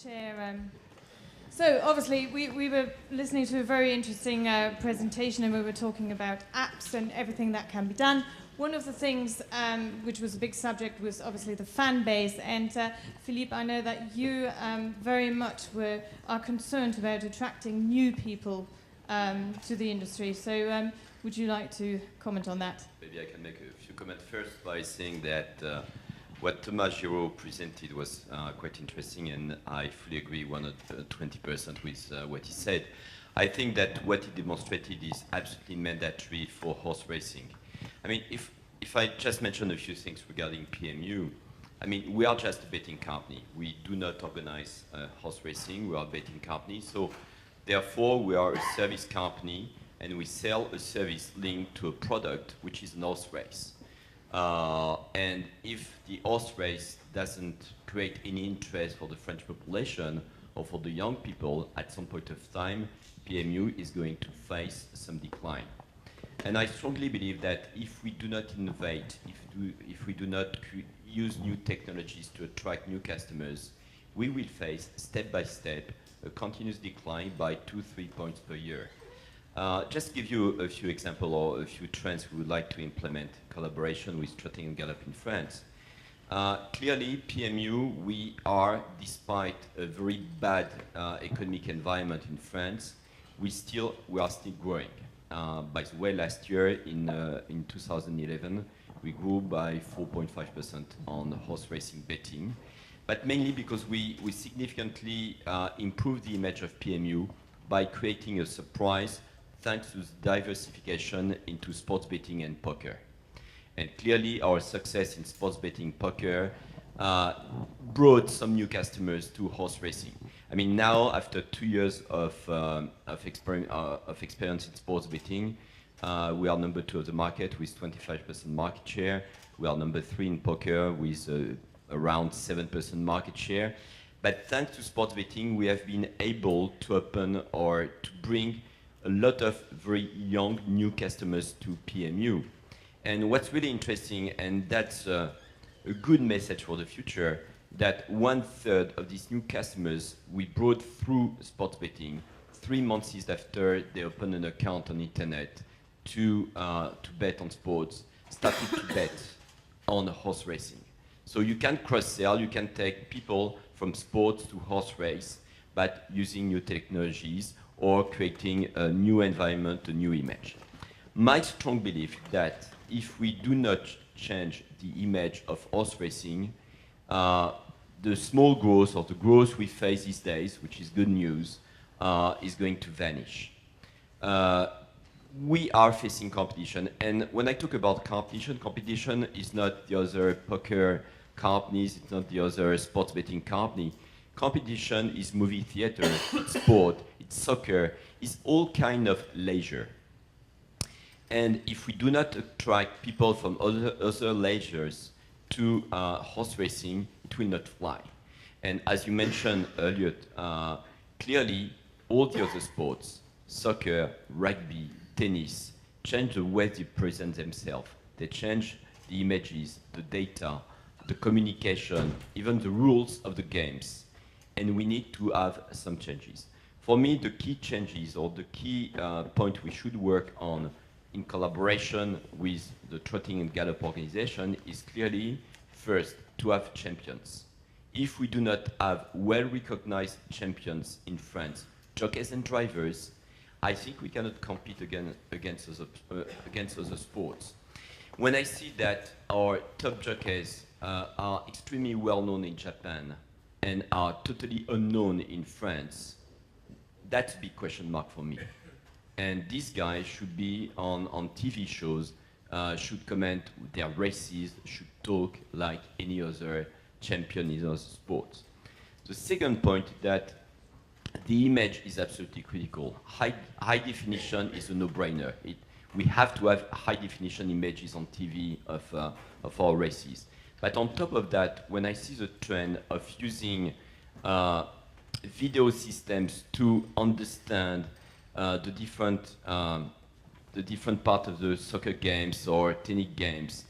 share. So obviously we were listening to a very interesting presentation, and we were talking about apps and everything that can be done. One of the things which was a big subject was obviously the fan base. And Philippe, I know that you very much are concerned about attracting new people to the industry. So would you like to comment on that? Maybe I can make a few comments first by saying that what Thomas Giraud presented was quite interesting, and I fully agree 120% with what he said. I think that what he demonstrated is absolutely mandatory for horse racing. I mean, if I just mention a few things regarding PMU, I mean, we are just a betting company. We do not organize horse racing. We are a betting company. So therefore, we are a service company, and we sell a service linked to a product, which is an horse race. And if the horse race doesn't create any interest for the French population or for the young people, at some point of time, PMU is going to face some decline. And I strongly believe that if we do not innovate, if we do not use new technologies to attract new customers, we will face, step by step, a continuous decline by 2-3 points per year. Just give you a few examples or a few trends we would like to implement in collaboration with Trotting and Gallop in France. Clearly, PMU, we are, despite a very bad economic environment in France, we are still growing. By the way, last year in 2011, we grew by 4.5% on horse racing betting, but mainly because we significantly improved the image of PMU by creating a surprise thanks to diversification into sports betting and poker. And clearly our success in sports betting poker brought some new customers to horse racing. I mean, now after 2 years of experience in sports betting, we are number 2 of the market with 25% market share. We are number 3 in poker with around 7% market share. But thanks to sports betting, we have been able to open or to bring a lot of very young new customers to PMU. And what's really interesting, and that's a good message for the future, that 1/3 of these new customers we brought through sports betting 3 months after they opened an account on internet to bet on sports, started to bet on horse racing. So you can cross-sell, you can take people from sports to horse race, but using new technologies or creating a new environment, a new image. My strong belief that if we do not change the image of horse racing, the small growth or the growth we face these days, which is good news, is going to vanish. We are facing competition, and when I talk about competition is not the other poker companies, it's not the other sports betting company. Competition is movie theater, it's sport, it's soccer, it's all kind of leisure. And if we do not attract people from other leisures to horse racing, it will not fly. And as you mentioned earlier, clearly all the other sports, soccer, rugby, tennis, change the way they present themselves. They change the images, the data, the communication, even the rules of the games. And we need to have some changes. For me, the key changes or the key point we should work on in collaboration with the Trotting and Gallop organization is clearly, first, to have champions. If we do not have well-recognized champions in France, jockeys and drivers, I think we cannot compete against other sports. When I see that our top jockeys are extremely well-known in Japan and are totally unknown in France, that's a big question mark for me. And these guys should be on TV shows, should comment their races, should talk like any other champion in other sports. The second point that the image is absolutely critical. High definition is a no-brainer. We have to have high definition images on TV of our races. But on top of that, when I see the trend of using video systems to understand the different part of the soccer games or tennis games,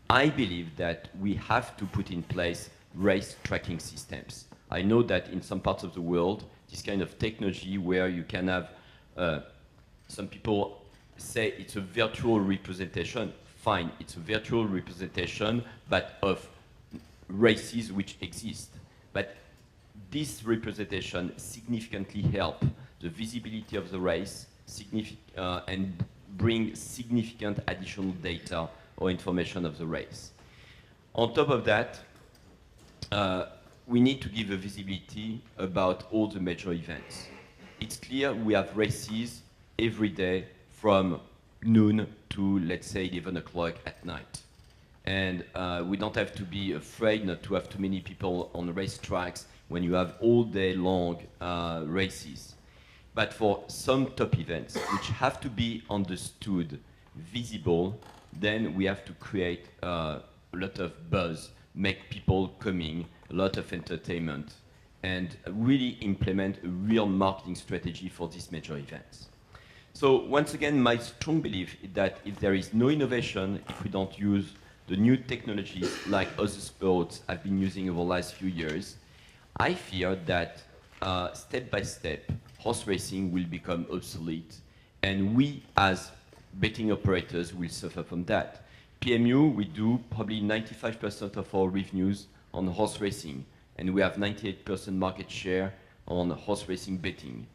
I believe that we have to put in place race tracking systems. I know that in some parts of the world, this kind of technology where you can have, some people say it's a virtual representation. Fine, it's a virtual representation, but of races which exist. But this representation significantly help the visibility of the race and bring significant additional data or information of the race. On top of that, we need to give a visibility about all the major events. It's clear we have races every day from noon to, let's say, 11 o'clock at night. And we don't have to be afraid not to have too many people on the racetracks when you have all day long races. But for some top events, which have to be understood, visible, then we have to create a lot of buzz, make people coming, a lot of entertainment, and really implement a real marketing strategy for these major events. So once again, my strong belief is that if there is no innovation, if we don't use the new technologies like other sports have been using over the last few years, I fear that step by step, horse racing will become obsolete, and we as betting operators will suffer from that. PMU, we do probably 95% of our revenues on horse racing, and we have 98% market share on horse racing betting.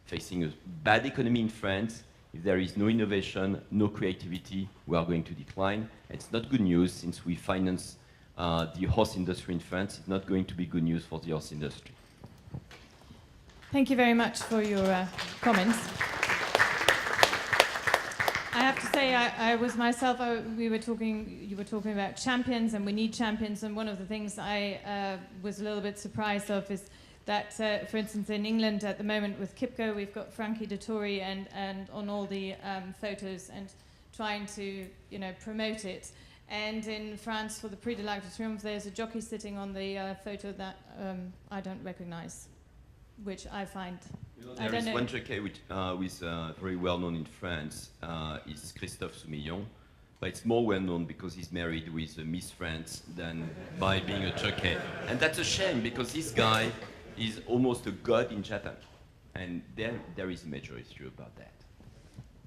Facing a bad economy in France, if there is no innovation, no creativity, we are going to decline. It's not good news since we finance the horse industry in France. It's not going to be good news for the horse industry. Thank you very much for your comments. I have to say, I was myself, you were talking about champions, and we need champions, and one of the things I was a little bit surprised of is that, for instance, in England at the moment with Kipco, we've got Frankie Dettori and on all the photos and trying to, promote it. And in France, for the Prix de l'Arc de Triomphe, there's a jockey sitting on the photo that I don't recognize, which I find... There is one jockey which is very well known in France, is Christophe Soumillon, but it's more well known because he's married with Miss France than by being a jockey. And that's a shame because this guy is almost a god in Japan. And there is a major issue about that.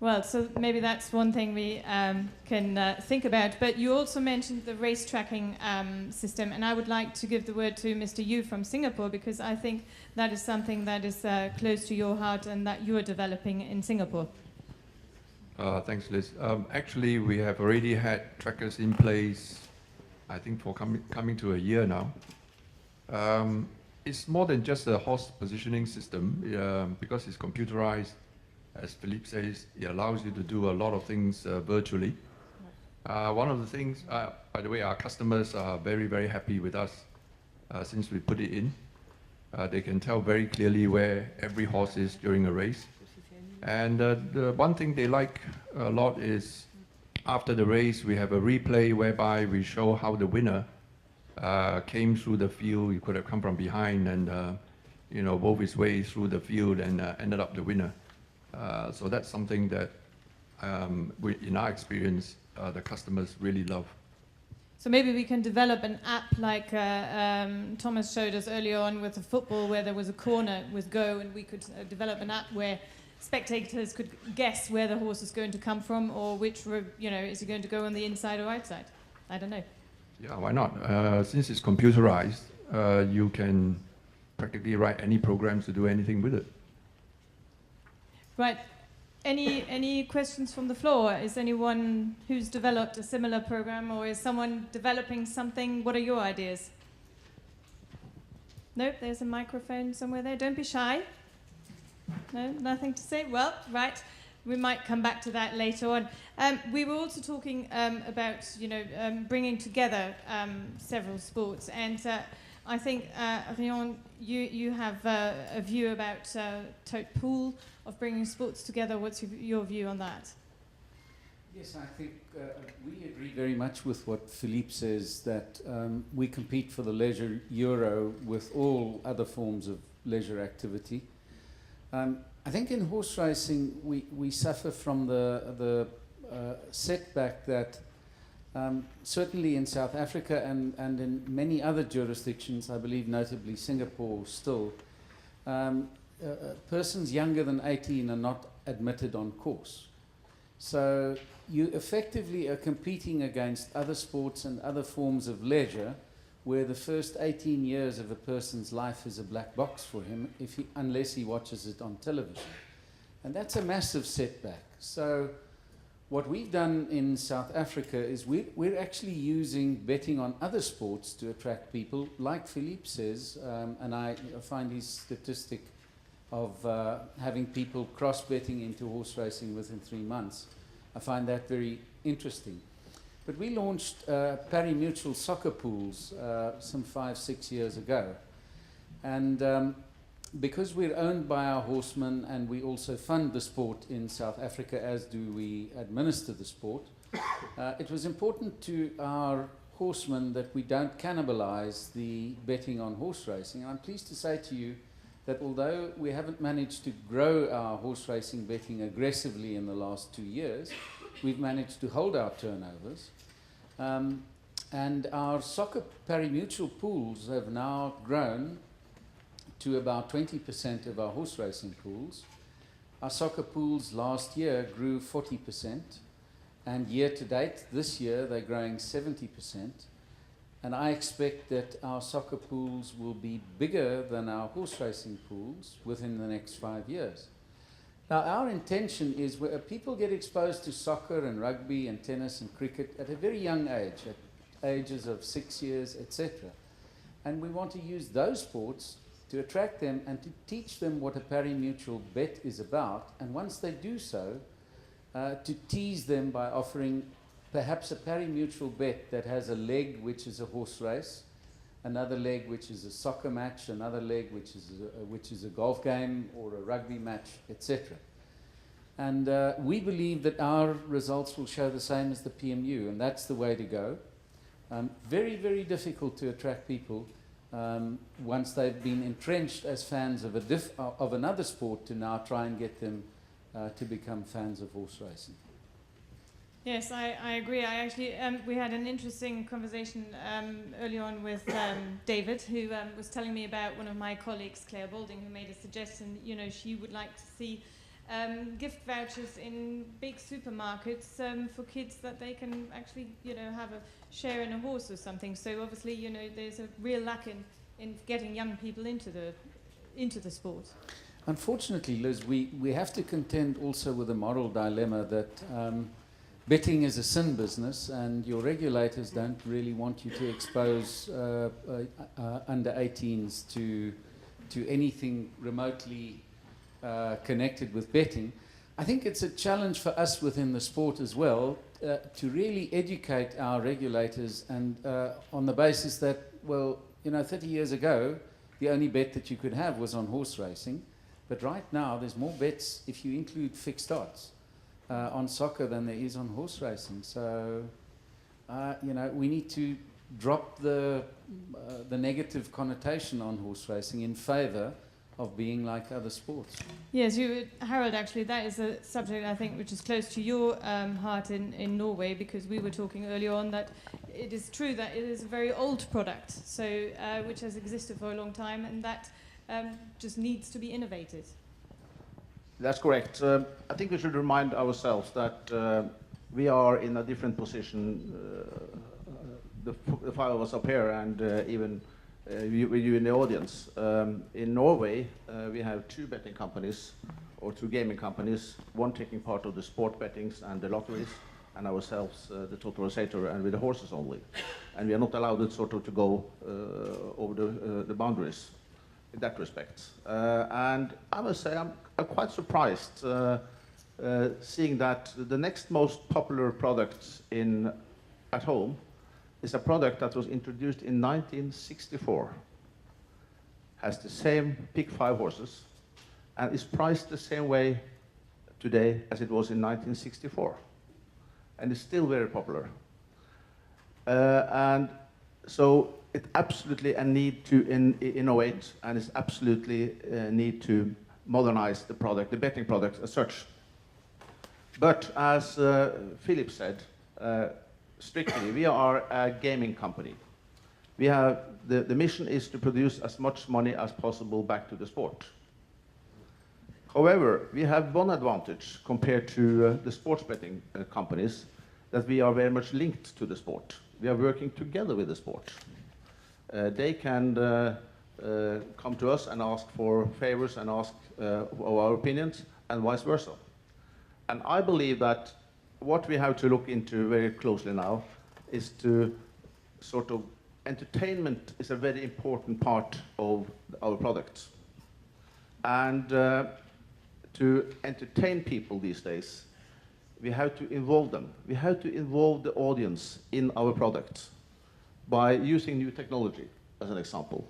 Well, so maybe that's one thing we can think about. But you also mentioned the race tracking system, and I would like to give the word to Mr. Yu from Singapore, because I think that is something that is close to your heart and that you are developing in Singapore. Thanks, Liz. Actually, we have already had trackers in place, I think, for coming to a year now. It's more than just a horse positioning system, because it's computerized. As Philippe says, it allows you to do a lot of things virtually. One of the things, by the way, our customers are very, very happy with us since we put it in. They can tell very clearly where every horse is during a race. And the one thing they like a lot is after the race, we have a replay whereby we show how the winner came through the field. He could have come from behind and wove his way through the field and ended up the winner. So that's something that, in our experience, the customers really love. So maybe we can develop an app like Thomas showed us earlier on with the football, where there was a corner with go, and we could develop an app where spectators could guess where the horse is going to come from, or which, is he going to go on the inside or outside? I don't know. Yeah, why not? Since it's computerized, you can practically write any programs to do anything with it. Right. Any questions from the floor? Is anyone who's developed a similar program, or is someone developing something? What are your ideas? Nope, there's a microphone somewhere there. Don't be shy. No, nothing to say? Well, right. We might come back to that later on. We were also talking about, bringing together several sports, and I think, Rian, you have a view about tote pool of bringing sports together. What's your view on that? Yes, I think we agree very much with what Philippe says, that we compete for the leisure euro with all other forms of leisure activity. I think in horse racing we suffer from the setback that Certainly in South Africa and in many other jurisdictions, I believe notably Singapore still, persons younger than 18 are not admitted on course. So you effectively are competing against other sports and other forms of leisure where the first 18 years of a person's life is a black box for him unless he watches it on television. And that's a massive setback. So what we've done in South Africa is we're actually using betting on other sports to attract people, like Philippe says, and I find his statistic of having people cross-betting into horse racing within 3 months. I find that very interesting. But we launched Pari Mutuel soccer pools some 5-6 years ago. And because we're owned by our horsemen and we also fund the sport in South Africa, as do we administer the sport, it was important to our horsemen that we don't cannibalize the betting on horse racing. And I'm pleased to say to you that although we haven't managed to grow our horse racing betting aggressively in the last 2 years, we've managed to hold our turnovers. And our soccer pari-mutuel pools have now grown to about 20% of our horse racing pools. Our soccer pools last year grew 40%, and year to date, this year, they're growing 70%. And I expect that our soccer pools will be bigger than our horse racing pools within the next 5 years. Now, our intention is where people get exposed to soccer and rugby and tennis and cricket at a very young age, at ages of 6 years, etc. And we want to use those sports to attract them and to teach them what a pari-mutuel bet is about. And once they do so, to tease them by offering perhaps a pari-mutuel bet that has a leg which is a horse race, another leg which is a soccer match, another leg which is a golf game or a rugby match, etc. And we believe that our results will show the same as the PMU, and that's the way to go. Very, very difficult to attract people once they've been entrenched as fans of another sport to now try and get them to become fans of horse racing. Yes, I agree. I actually, we had an interesting conversation early on with David, who was telling me about one of my colleagues, Claire Balding, who made a suggestion. You know, she would like to see gift vouchers in big supermarkets for kids that they can actually, you know, have a share in a horse or something. So obviously, you know, there's a real lack in getting young people into the sport. Unfortunately, Liz, we have to contend also with a moral dilemma that betting is a sin business, and your regulators don't really want you to expose under 18s to anything remotely connected with betting. I think it's a challenge for us within the sport as well to really educate our regulators, and on the basis that, well, you know, 30 years ago, the only bet that you could have was on horse racing, but right now there's more bets if you include fixed odds on soccer than there is on horse racing. So, you know, we need to drop the negative connotation on horse racing in favour of being like other sports. Yes, Harald, actually, that is a subject, I think, which is close to your heart in Norway, because we were talking earlier on that it is true that it is a very old product, so which has existed for a long time, and that just needs to be innovated. That's correct. I think we should remind ourselves that we are in a different position, the five of us up here, and even you in the audience. In Norway, we have two betting companies, or two gaming companies, one taking part of the sport bettings and the lotteries, and ourselves, the totalisator, and with the horses only. And we are not allowed to go over the boundaries in that respect. And I must say I'm quite surprised seeing that the next most popular product at home is a product that was introduced in 1964, has the same pick 5 horses, and is priced the same way today as it was in 1964, and is still very popular. And so it's absolutely a need to innovate, and it's absolutely a need to modernize the product, the betting product as such. But as Philippe said, strictly, we are a gaming company. We have, the mission is to produce as much money as possible back to the sport. However, we have one advantage compared to the sports betting companies, that we are very much linked to the sport. We are working together with the sport. They can come to us and ask for favors and ask our opinions, and vice versa. And I believe that what we have to look into very closely now is to sort of, entertainment is a very important part of our products. And to entertain people these days, we have to involve them. We have to involve the audience in our products by using new technology, as an example.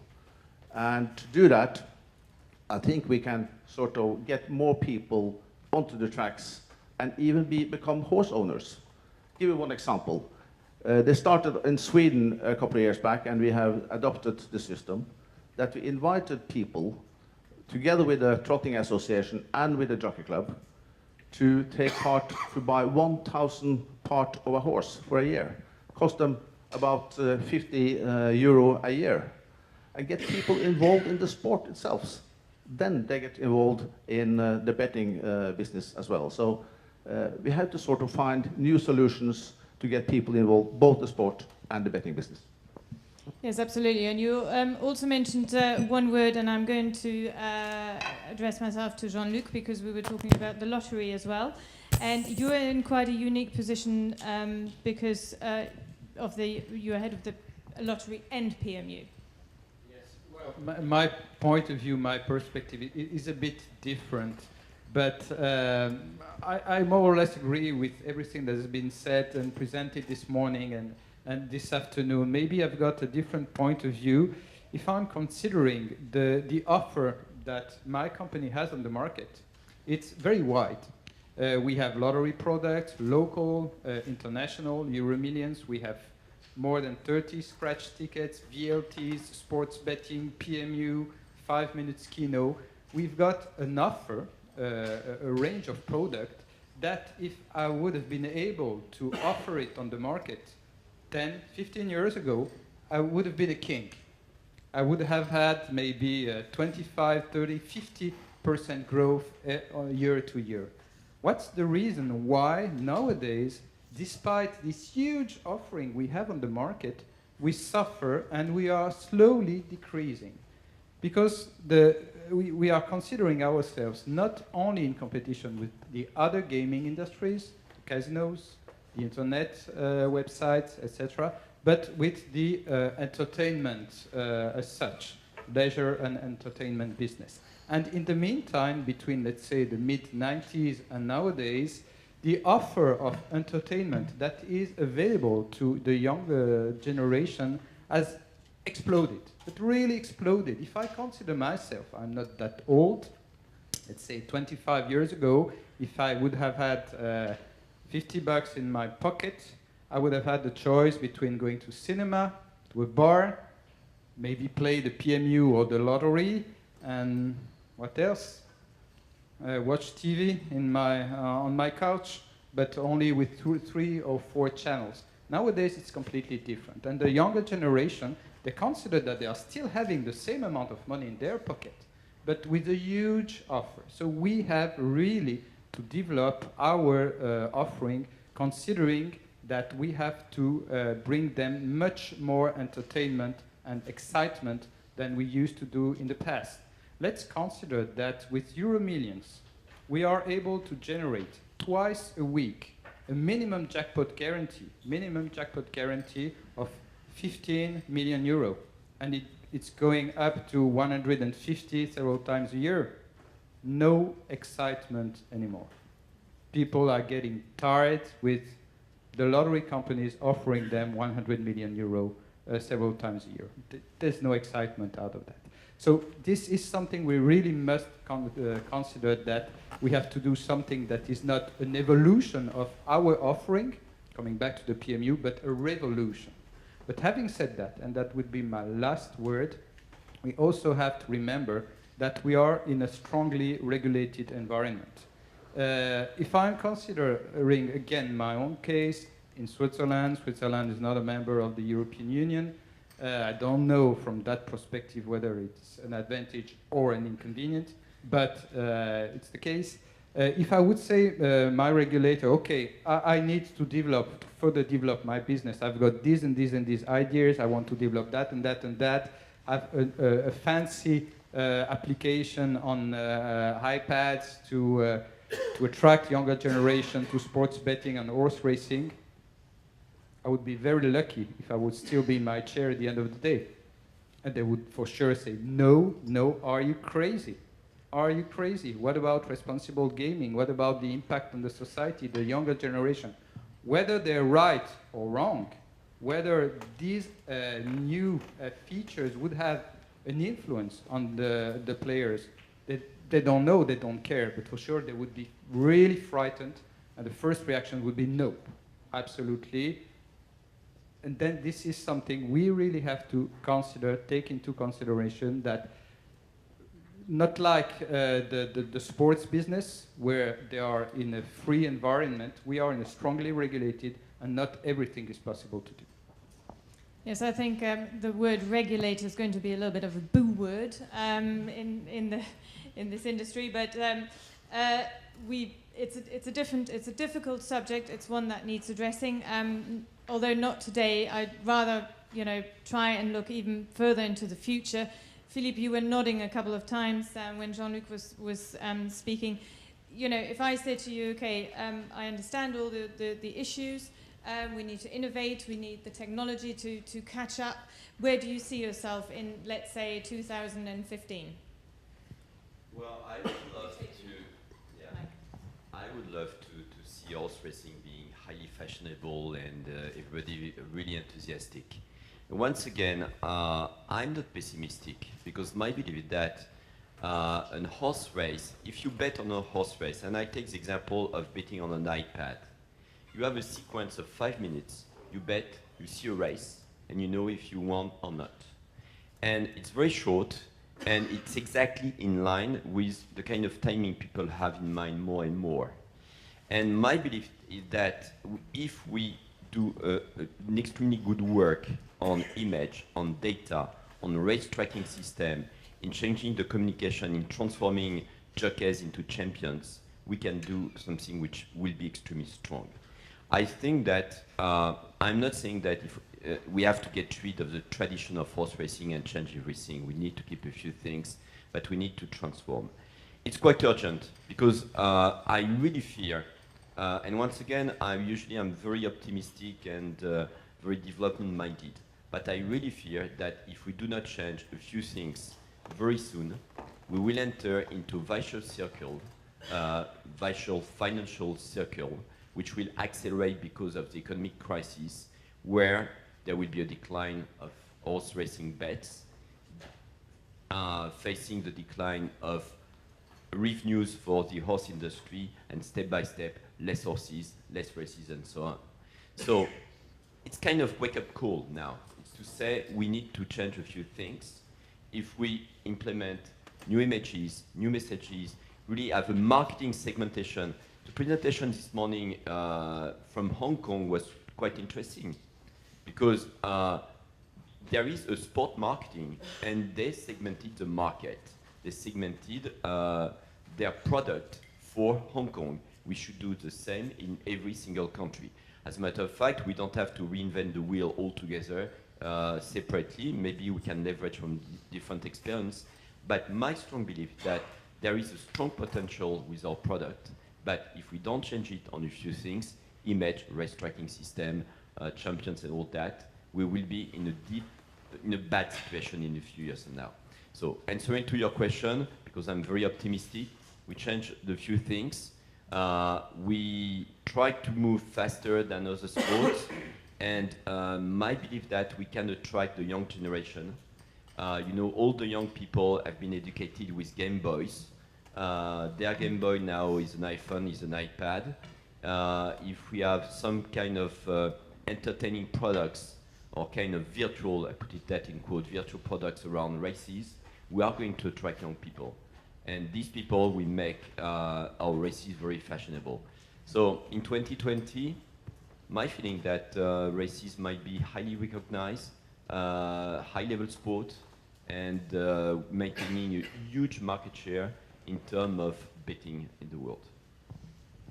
And to do that, I think we can sort of get more people onto the tracks and even become horse owners. Give you one example. They started in Sweden a couple of years back, and we have adopted the system that we invited people, together with the Trotting Association and with the Jockey Club, to take part, to buy 1,000 part of a horse for a year. Cost them about 50 euro a year. And get people involved in the sport itself. Then they get involved in the betting business as well. So we have to sort of find new solutions to get people involved, both the sport and the betting business. Yes, absolutely. And you also mentioned one word, and I'm going to address myself to Jean-Luc, because we were talking about the lottery as well. And you're in quite a unique position because you're head of the lottery and PMU. Yes, well, my point of view, my perspective is a bit different. But I more or less agree with everything that has been said and presented this morning and this afternoon. Maybe I've got a different point of view. If I'm considering the offer that my company has on the market, it's very wide. We have lottery products, local, international, Euro Millions. We have more than 30 scratch tickets, VLTs, sports betting, PMU, 5 minutes Keno. We've got an offer, a range of product that if I would have been able to offer it on the market 10, 15 years ago, I would have been a king. I would have had maybe 25, 30, 50% growth year to year. What's the reason why nowadays, despite this huge offering we have on the market, we suffer and we are slowly decreasing? Because we are considering ourselves not only in competition with the other gaming industries, casinos, the internet websites, etc., but with the entertainment as such, leisure and entertainment business. And in the meantime, between, let's say, the mid-90s and nowadays, the offer of entertainment that is available to the younger generation has exploded. It really exploded. If I consider myself, I'm not that old, let's say 25 years ago, if I would have had 50 bucks in my pocket, I would have had the choice between going to cinema, to a bar, maybe play the PMU or the lottery, and what else? Watch TV on my couch, but only with 3 or 4 channels. Nowadays, it's completely different. And the younger generation, they consider that they are still having the same amount of money in their pocket, but with a huge offer. So we have really to develop our offering, considering that we have to bring them much more entertainment and excitement than we used to do in the past. Let's consider that with Euro Millions, we are able to generate twice a week a minimum jackpot guarantee of 15 million euro. And it's going up to 150 several times a year. No excitement anymore. People are getting tired with the lottery companies offering them 100 million euro several times a year. There's no excitement out of that. So this is something we really must consider, that we have to do something that is not an evolution of our offering, coming back to the PMU, but a revolution. But having said that, and that would be my last word, we also have to remember that we are in a strongly regulated environment. If I'm considering, again, my own case, in Switzerland. Switzerland is not a member of the European Union. I don't know from that perspective whether it's an advantage or an inconvenience, but it's the case. If I would say my regulator, okay, I need to further develop my business. I've got these and these and these ideas. I want to develop that and that and that. I have a fancy application on iPads to attract younger generation to sports betting and horse racing. I would be very lucky if I would still be in my chair at the end of the day. And they would for sure say, no, no, are you crazy? Are you crazy? What about responsible gaming? What about the impact on the society, the younger generation? Whether they're right or wrong, whether these new features would have an influence on the players, they don't know, they don't care, but for sure they would be really frightened, and the first reaction would be no, absolutely. And then this is something we really have to consider, take into consideration, that not like the sports business, where they are in a free environment, we are in a strongly regulated, and not everything is possible to do. Yes, I think the word regulator is going to be a little bit of a boo word in this industry, but it's a difficult subject. It's one that needs addressing. Although not today, I'd rather try and look even further into the future. Philippe, you were nodding a couple of times when Jean-Luc was speaking. If I say to you, okay, I understand all the issues. We need to innovate. We need the technology to catch up. Where do you see yourself in, let's say, 2015? Well, I would love to see horse racing being highly fashionable and everybody really enthusiastic. Once again, I'm not pessimistic, because my belief is that a horse race, if you bet on a horse race, and I take the example of betting on an iPad, you have a sequence of 5 minutes, you bet, you see a race, and you know if you won or not. And it's very short, and it's exactly in line with the kind of timing people have in mind more and more. And my belief is that if we do an extremely good work on image, on data, on race tracking system, in changing the communication, in transforming jockeys into champions, we can do something which will be extremely strong. I think that I'm not saying that if we have to get rid of the tradition of horse racing and change everything. We need to keep a few things, but we need to transform. It's quite urgent, because I really fear, and once again, I'm very optimistic and very development-minded, but I really fear that if we do not change a few things very soon, we will enter into a vicious circle, vicious financial circle, which will accelerate because of the economic crisis, where there will be a decline of horse racing bets, facing the decline of revenues for the horse industry, and step by step, less horses, less races, and so on. So it's kind of wake-up call now. It's to say we need to change a few things. If we implement new images, new messages, really have a marketing segmentation. The presentation this morning from Hong Kong was quite interesting, because there is a sport marketing, and they segmented the market. They segmented their product for Hong Kong. We should do the same in every single country. As a matter of fact, we don't have to reinvent the wheel altogether separately. Maybe we can leverage from different experience. But my strong belief is that there is a strong potential with our product. But if we don't change it on a few things, image, race tracking system, champions and all that, we will be in a bad situation in a few years from now. So answering to your question, because I'm very optimistic, we change the few things. We try to move faster than other sports, and my belief that we can attract the young generation. All the young people have been educated with Game Boys. Their Game Boy now is an iPhone, is an iPad. If we have some kind of entertaining products, or kind of virtual, I put that in quote, virtual products around races, we are going to attract young people. And these people will make our races very fashionable. So in 2020, my feeling that races might be highly recognized, high-level sport, and maintaining a huge market share in terms of betting in the world.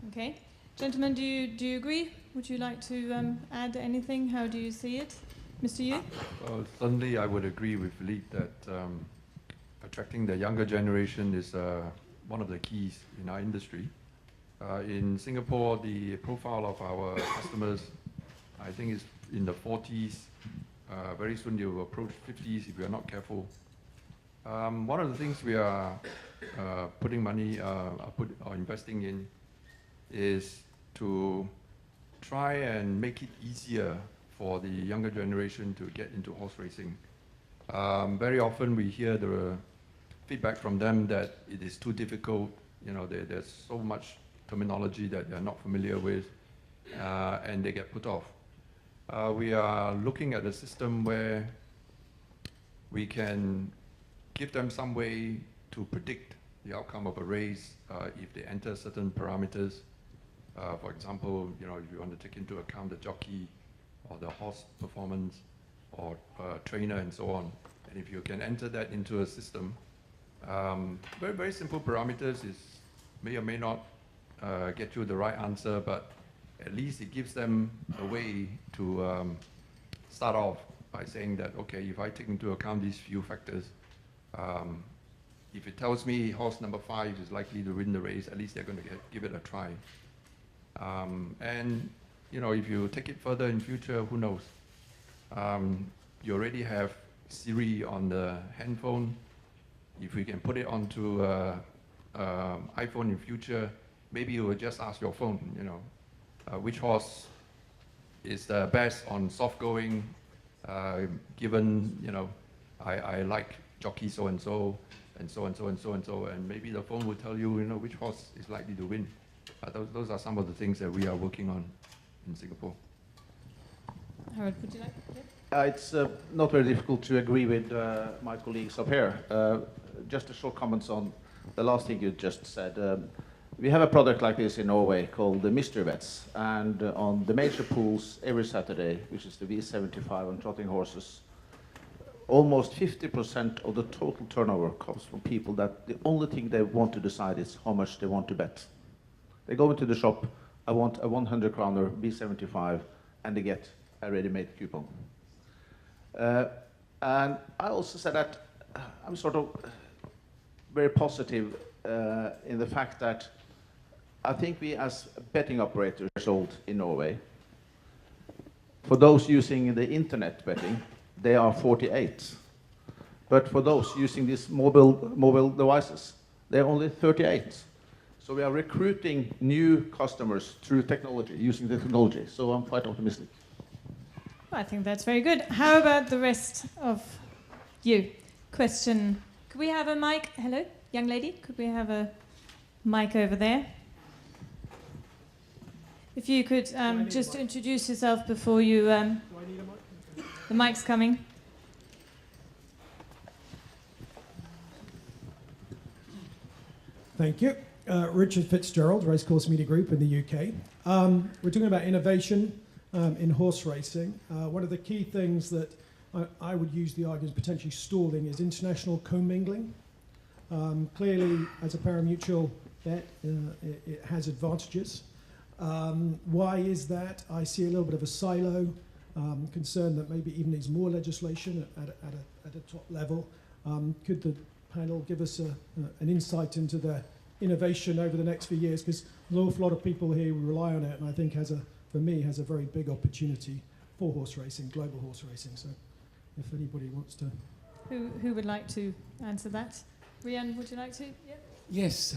Okay. Gentlemen, do you agree? Would you like to add anything? How do you see it? Mr. Yu? Well, certainly I would agree with Philippe that attracting the younger generation is one of the keys in our industry. In Singapore, the profile of our customers, I think, is in the 40s. Very soon they will approach 50s if we are not careful. One of the things we are putting money or investing in is to try and make it easier for the younger generation to get into horse racing. Very often we hear the feedback from them that it is too difficult. You know, there's so much terminology that they're not familiar with, and they get put off. We are looking at a system where we can give them some way to predict the outcome of a race if they enter certain parameters. For example, you know, if you want to take into account the jockey or the horse performance or trainer and so on, and if you can enter that into a system, very, very simple parameters is may or may not get you the right answer, but at least it gives them a way to start off by saying that, okay, if I take into account these few factors, if it tells me horse number 5 is likely to win the race, at least they're going to give it a try. And you know, if you take it further in future, who knows? You already have Siri on the handphone. If we can put it onto iPhone in future, maybe you will just ask your phone, you know, which horse is the best on soft going, given, you know, I like jockey so and so, and so and so and so and so, and maybe the phone will tell you, you know, which horse is likely to win. Those are some of the things that we are working on in Singapore. Harald, would you like? It's not very difficult to agree with my colleagues up here. Just a short comments on the last thing you just said. We have a product like this in Norway called the Mystery Bets, and on the major pools every Saturday, which is the V75 on trotting horses, almost 50% of the total turnover comes from people that the only thing they want to decide is how much they want to bet. They go into the shop, I want a 100 kroner V75, and they get a ready-made coupon. And I also said that I'm sort of very positive in the fact that I think we as betting operators sold in Norway, for those using the internet betting, they are 48. But for those using these mobile devices, they're only 38. So we are recruiting new customers through technology, using the technology. So I'm quite optimistic. Well, I think that's very good. How about the rest of you? Question. Could we have a mic? Hello, young lady. Could we have a mic over there? If you could just introduce yourself before you... Do I need a mic? The mic's coming. Thank you. Richard Fitzgerald, Racecourse Media Group in the UK. We're talking about innovation in horse racing. One of the key things that I would use the argument potentially stalling is international commingling. Clearly, as a pari-mutuel bet, it has advantages. Why is that? I see a little bit of a silo, concern that maybe even needs more legislation at a top level. Could the panel give us an insight into the innovation over the next few years? Because an awful lot of people here rely on it, and I think for me, has a very big opportunity for horse racing, global horse racing. So if anybody wants to... Who would like to answer that? Rian, would you like to? Yeah. Yes,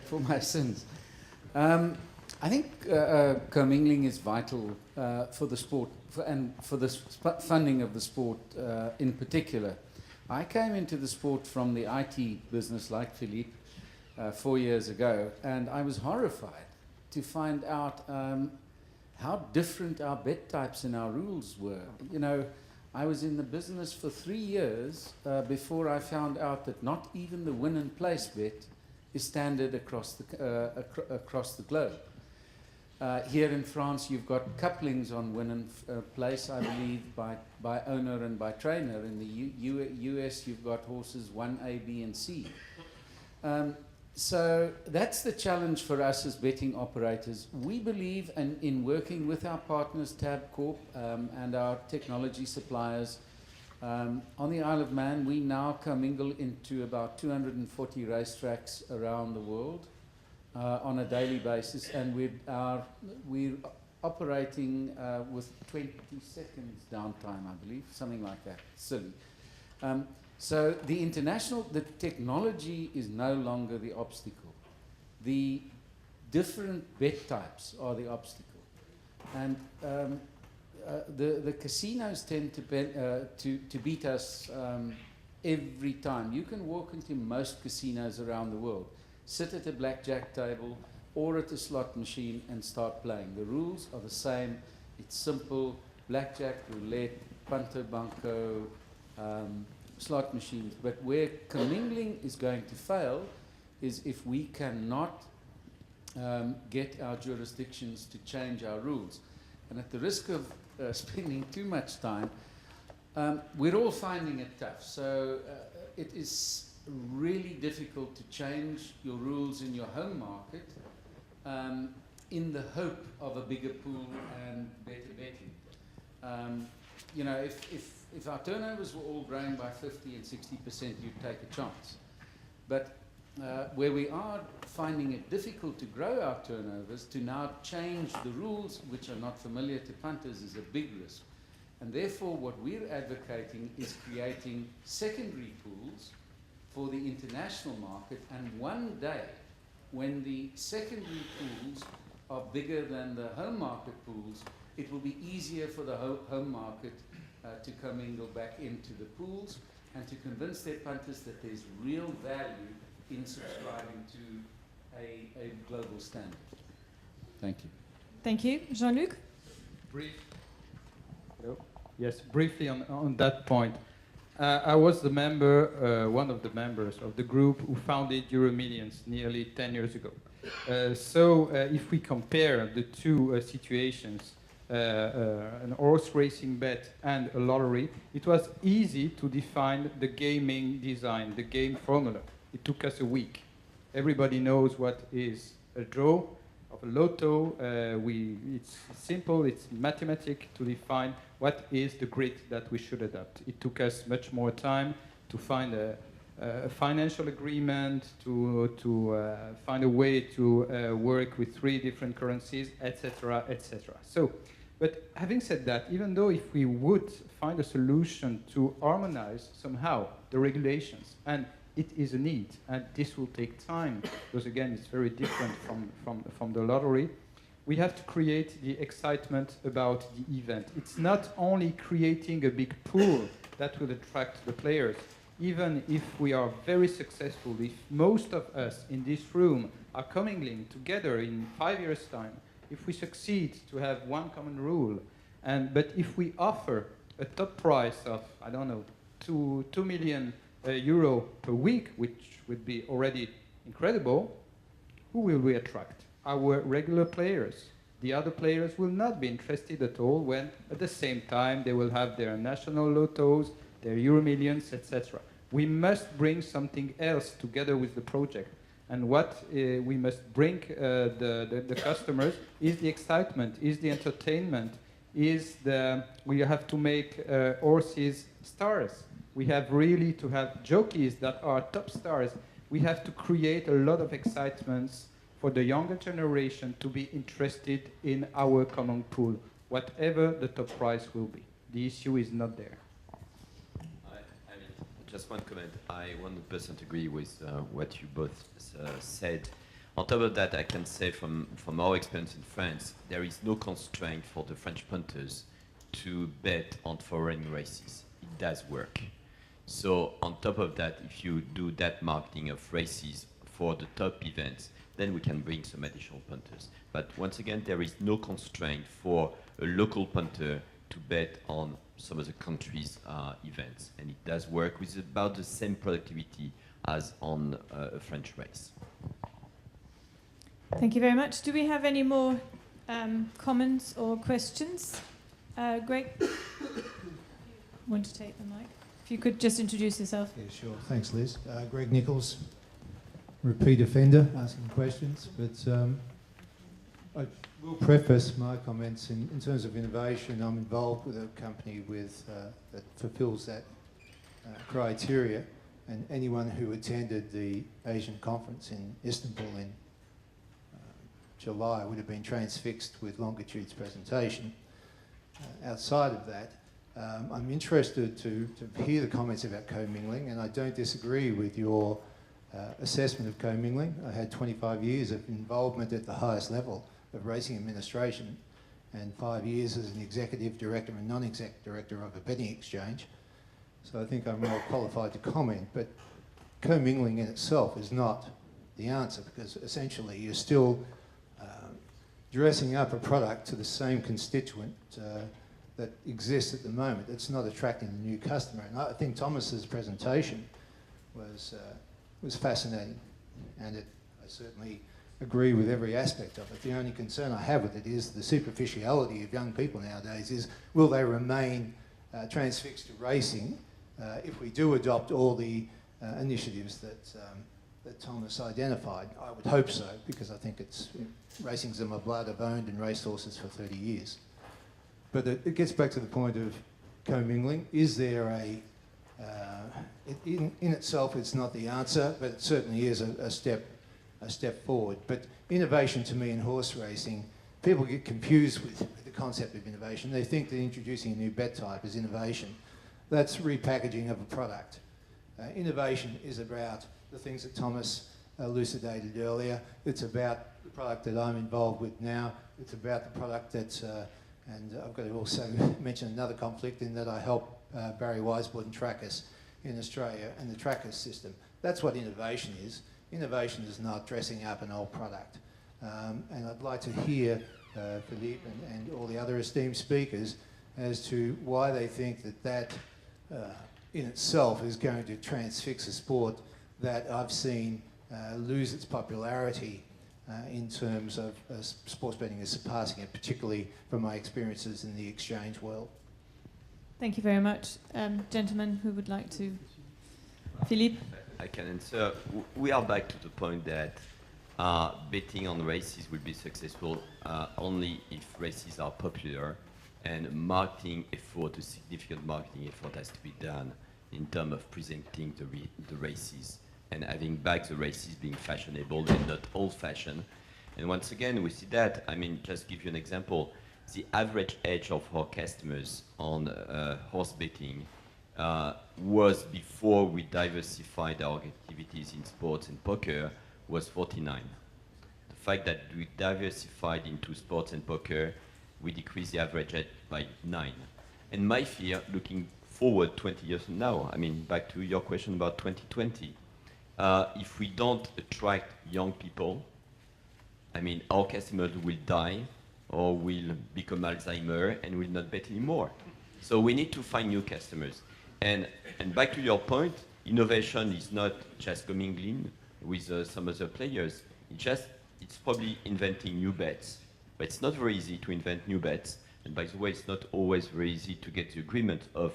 for my sins. I think commingling is vital for the sport and for the funding of the sport in particular. I came into the sport from the IT business like Philippe 4 years ago, and I was horrified to find out how different our bet types and our rules were. You know, I was in the business for 3 years before I found out that not even the win and place bet is standard across the globe. Here in France, you've got couplings on win and place, I believe, by owner and by trainer. In the US, you've got horses 1A, B, and C. So that's the challenge for us as betting operators. We believe in working with our partners, Tab Corp, and our technology suppliers. On the Isle of Man, we now commingle into about 240 racetracks around the world on a daily basis, and we're operating with 20 seconds downtime, I believe, something like that. Silly. So the technology is no longer the obstacle. The different bet types are the obstacle. And the casinos tend to beat us every time. You can walk into most casinos around the world, sit at a blackjack table or at a slot machine and start playing. The rules are the same. It's simple: blackjack, roulette, punter, banco, slot machines. But where commingling is going to fail is if we cannot get our jurisdictions to change our rules. And at the risk of spending too much time, we're all finding it tough. So it is really difficult to change your rules in your home market in the hope of a bigger pool and better betting. You know, if our turnovers were all growing by 50 and 60%, you'd take a chance. But where we are finding it difficult to grow our turnovers, to now change the rules, which are not familiar to punters, is a big risk. And therefore, what we're advocating is creating secondary pools for the international market. And one day, when the secondary pools are bigger than the home market pools, it will be easier for the home market to commingle back into the pools and to convince their punters that there's real value in subscribing to a global standard. Thank you. Thank you. Jean-Luc? Yes, briefly on that point. I was the member, one of the members of the group who founded EuroMillions nearly 10 years ago. So if we compare the two situations, an horse racing bet and a lottery, it was easy to define the gaming design, the game formula. It took us a week. Everybody knows what is a draw of a lotto. It's simple, it's mathematic to define what is the grid that we should adopt. It took us much more time to find a financial agreement, to find a way to work with 3 different currencies, etc., etc. So, but having said that, even though if we would find a solution to harmonize somehow the regulations, and it is a need, and this will take time, because again, it's very different from the lottery. We have to create the excitement about the event. It's not only creating a big pool that will attract the players. Even if we are very successful, if most of us in this room are commingling together in 5 years' time, if we succeed to have one common rule, but if we offer a top price of, I don't know, 2 million euro per week, which would be already incredible, who will we attract? Our regular players. The other players will not be interested at all when at the same time they will have their national lottos, their EuroMillions, etc. We must bring something else together with the project. And what we must bring the customers is the excitement, is the entertainment, we have to make horses stars. We have really to have jockeys that are top stars. We have to create a lot of excitements for the younger generation to be interested in our common pool, whatever the top price will be. The issue is not there. Just one comment. I 100% agree with what you both said. On top of that, I can say from our experience in France, there is no constraint for the French punters to bet on foreign races. It does work. So on top of that, if you do that marketing of races for the top events, then we can bring some additional punters. But once again, there is no constraint for a local punter to bet on some of the country's events. And it does work with about the same productivity as on a French race. Thank you very much. Do we have any more comments or questions? Greg, want to take the mic? If you could just introduce yourself. Yeah, sure. Thanks, Liz. Greg Nichols, repeat offender, asking questions. But I will preface my comments in terms of innovation. I'm involved with a company that fulfills that criteria. And anyone who attended the Asian conference in Istanbul in July would have been transfixed with Longitude's presentation. Outside of that, I'm interested to hear the comments about commingling, and I don't disagree with your assessment of commingling. I had 25 years of involvement at the highest level of racing administration and 5 years as an executive director and non-exec director of a betting exchange. So I think I'm well qualified to comment, but commingling in itself is not the answer, because essentially you're still dressing up a product to the same constituent that exists at the moment. It's not attracting a new customer. And I think Thomas's presentation was fascinating, and I certainly agree with every aspect of it. The only concern I have with it is the superficiality of young people nowadays is, will they remain transfixed to racing if we do adopt all the initiatives that Thomas identified? I would hope so, because I think racing's in my blood. I've owned and raced horses for 30 years. But it gets back to the point of commingling. Is there in itself it's not the answer, but it certainly is a step forward. But innovation to me in horse racing, people get confused with the concept of innovation. They think that introducing a new bet type is innovation. That's repackaging of a product. Innovation is about the things that Thomas elucidated earlier. It's about the product that I'm involved with now. It's about the product that's, and I've got to also mention another conflict in that I help Barry Weisbord and Trackers in Australia and the Trackers system. That's what innovation is. Innovation is not dressing up an old product. And I'd like to hear Philippe and all the other esteemed speakers as to why they think that in itself is going to transfix a sport that I've seen lose its popularity in terms of sports betting is surpassing it, particularly from my experiences in the exchange world. Thank you very much. Gentlemen, who would like to? Philippe? I can answer. We are back to the point that betting on races will be successful only if races are popular, and marketing effort, a significant marketing effort has to be done in terms of presenting the races and having back the races being fashionable and not old-fashioned. And once again, we see that. I mean, just give you an example. The average age of our customers on horse betting was, before we diversified our activities in sports and poker, was 49. The fact that we diversified into sports and poker, we decreased the average age by 9. And my fear, looking forward 20 years from now, I mean, back to your question about 2020, if we don't attract young people, I mean, our customers will die or will become Alzheimer and will not bet anymore. So we need to find new customers. And back to your point, innovation is not just commingling with some other players. It's probably inventing new bets. But it's not very easy to invent new bets. And by the way, it's not always very easy to get the agreement of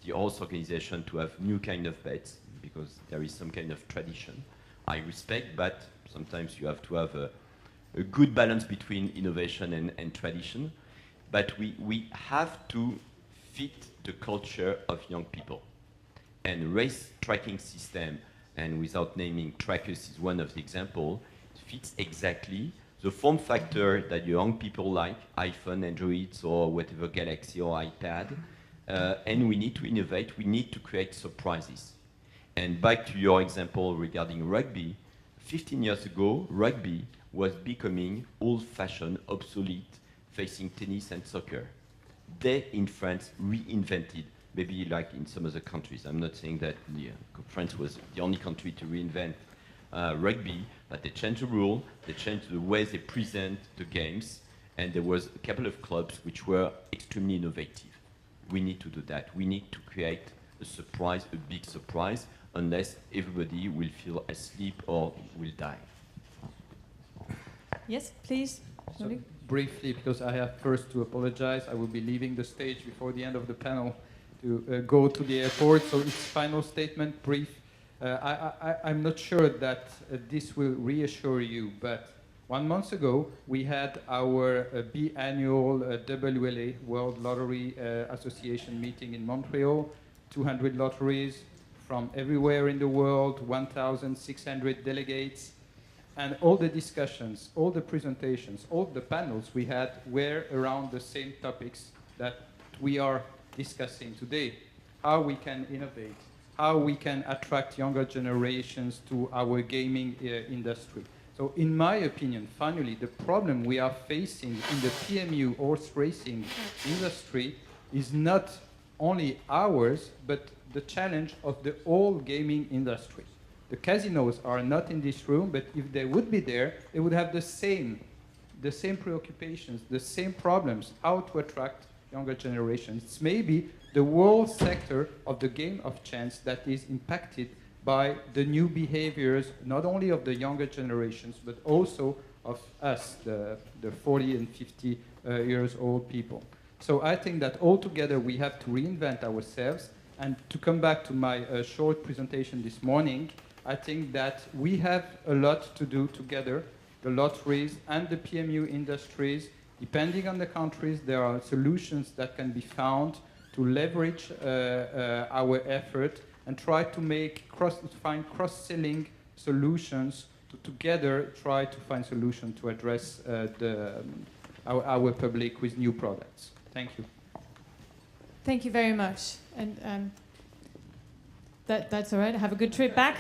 the horse organization to have new kind of bets, because there is some kind of tradition. I respect, but sometimes you have to have a good balance between innovation and tradition. But we have to fit the culture of young people. And race tracking system, and without naming trackers is one of the examples, fits exactly the form factor that young people like, iPhone, Androids, or whatever, Galaxy or iPad. And we need to innovate, we need to create surprises. And back to your example regarding rugby, 15 years ago, rugby was becoming old-fashioned, obsolete, facing tennis and soccer. They, in France, reinvented, maybe like in some other countries. I'm not saying that France was the only country to reinvent rugby, but they changed the rule, they changed the way they present the games, and there was a couple of clubs which were extremely innovative. We need to do that. We need to create a surprise, a big surprise, unless everybody will feel asleep or will die. Yes, please. So briefly, because I have first to apologize. I will be leaving the stage before the end of the panel to go to the airport. So its final statement, brief. I'm not sure that this will reassure you, but 1 month ago, we had our biannual WLA, World Lottery Association meeting in Montreal, 200 lotteries from everywhere in the world, 1,600 delegates, and all the discussions, all the presentations, all the panels we had were around the same topics that we are discussing today. How we can innovate, how we can attract younger generations to our gaming industry. So in my opinion, finally, the problem we are facing in the PMU horse racing industry is not only ours, but the challenge of the whole gaming industry. The casinos are not in this room, but if they would be there, they would have the same preoccupations, the same problems, how to attract younger generations. It's maybe the whole sector of the game of chance that is impacted by the new behaviors, not only of the younger generations, but also of us, the 40 and 50 years old people. So I think that altogether we have to reinvent ourselves. And to come back to my short presentation this morning, I think that we have a lot to do together, the lotteries and the PMU industries. Depending on the countries, there are solutions that can be found to leverage our effort and try to find cross-selling solutions to together try to find solutions to address our public with new products. Thank you. Thank you very much. And that's all right. Have a good trip back.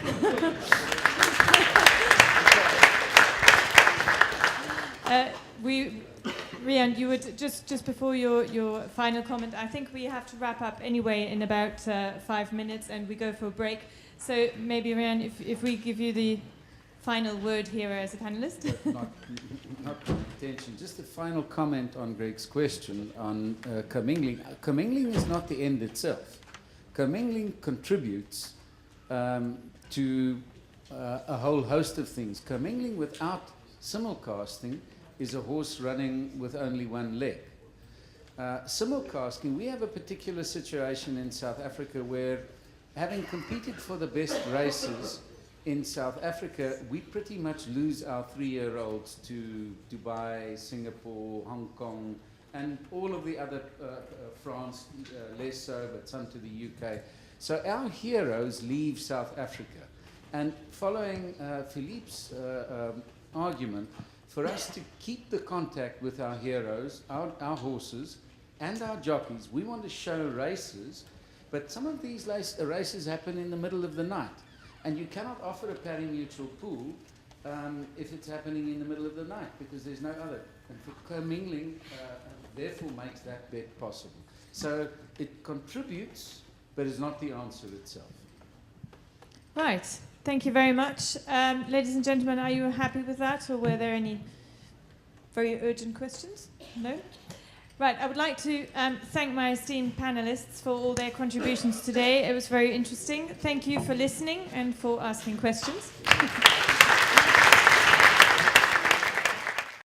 Rian, you would just before your final comment, I think we have to wrap up anyway in about 5 minutes, and we go for a break. So maybe, Rian, if we give you the final word here as a panelist. Not my intention. Just a final comment on Greg's question on commingling. Commingling is not the end itself. Commingling contributes to a whole host of things. Commingling without simulcasting is a horse running with only one leg. Simulcasting, we have a particular situation in South Africa where, having competed for the best races in South Africa, we pretty much lose our 3-year-olds to Dubai, Singapore, Hong Kong, and all of the other, France less so, but some to the UK. So our heroes leave South Africa. And following Philippe's argument, for us to keep the contact with our heroes, our horses, and our jockeys, we want to show races, but some of these races happen in the middle of the night. And you cannot offer a Pari Mutuel pool if it's happening in the middle of the night, because there's no other. And for commingling, therefore makes that bet possible. So it contributes, but is not the answer itself. Right. Thank you very much. Ladies and gentlemen, are you happy with that, or were there any very urgent questions? No? Right, I would like to thank my esteemed panelists for all their contributions today. It was very interesting. Thank you for listening and for asking questions.